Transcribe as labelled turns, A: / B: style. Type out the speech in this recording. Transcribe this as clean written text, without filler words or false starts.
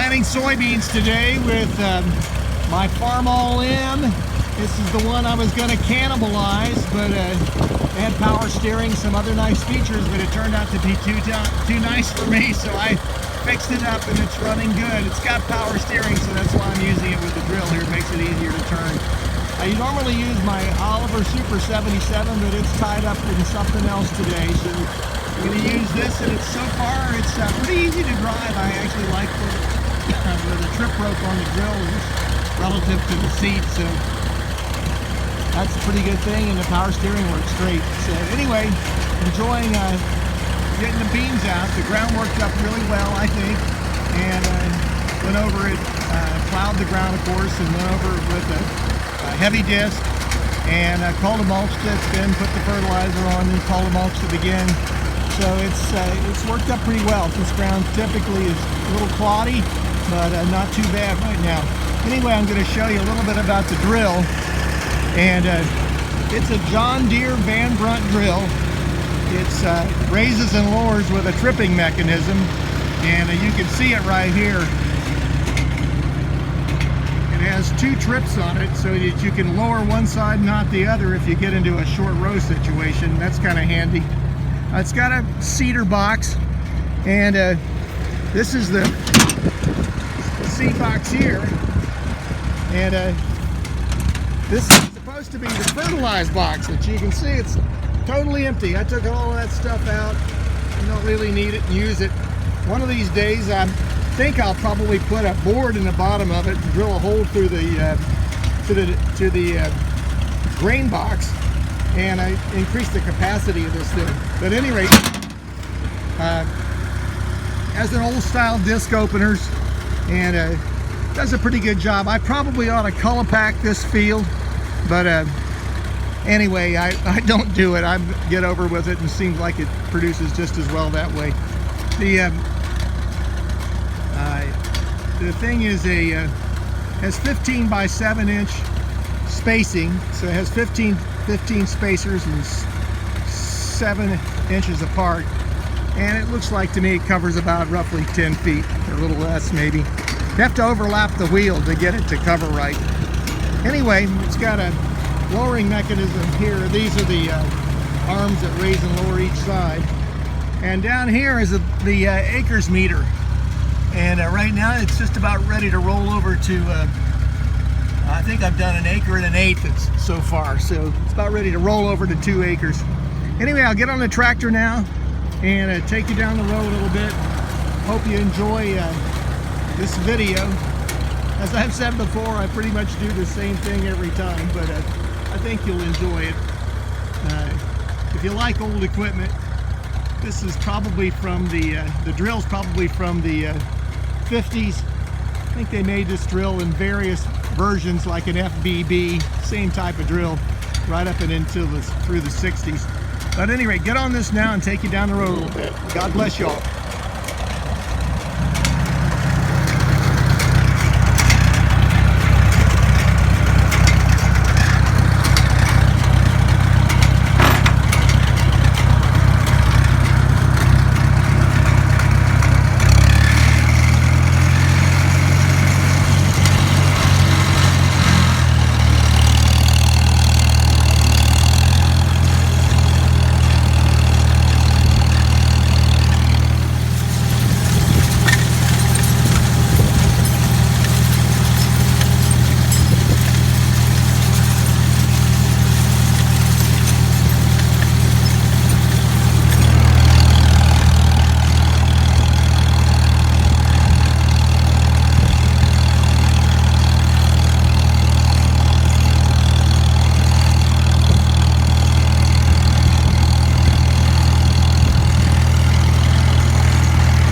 A: Planting soybeans today with my Farmall M. This is the one I was going to cannibalize, but it had power steering, some other nice features, but it turned out to be too nice for me, so I fixed it up and it's running good. It's got power steering, so that's why I'm using it with the drill here. It makes it easier to turn. I normally use my Oliver Super 77, but it's tied up in something else today, so I'm going to use this, and so far it's pretty easy to drive. I actually like the trip rope on the drill relative to the seat, so that's a pretty good thing, and the power steering works great. So anyway, enjoying getting the beans out. The ground worked up really well, I think, and went over it, plowed the ground, of course, and went over it with a heavy disc, and mulched it, then put the fertilizer on, and mulched it again. So it's worked up pretty well. This ground typically is a little cloddy, but not too bad right now. Anyway, I'm going to show you a little bit about the drill, and it's a John Deere Brunt drill. It's raises and lowers with a tripping mechanism, and you can see it right here. It has two trips on it so that you can lower one side, not the other, if you get into a short row situation. That's kind of handy. It's got a cedar box, and this is the seed box here, and this is supposed to be the fertilized box, which you can see it's totally empty. I took all that stuff out. You don't really need it and use it. One of these days I think I'll probably put a board in the bottom of it and drill a hole through the to the grain box, and I increase the capacity of this thing. But at any rate, has an old style disc openers, and does a pretty good job. I probably ought to color pack this field, but anyway, I don't do it. I get over with it, and it seems like it produces just as well that way. The thing is has 15 by 7 inch spacing, so it has 15 spacers and 7 inches apart, and it looks like to me it covers about roughly 10 feet, or a little less maybe. You have to overlap the wheel to get it to cover right. Anyway, it's got a lowering mechanism here. These are the arms that raise and lower each side, and down here is the acres meter, and right now it's just about ready to roll over to I think I've done 1 1/8 acres so far, so it's about ready to roll over to 2 acres. Anyway, I'll get on the tractor now and take you down the road a little bit. Hope you enjoy this video. As I've said before, I pretty much do the same thing every time, but I think you'll enjoy it. If you like old equipment, this is probably from the drill's probably from the 50s. I think they made this drill in various versions, like an FBB, same type of drill, right up and through the 60s. But at any rate, get on this now and take you down the road a little bit. God bless y'all.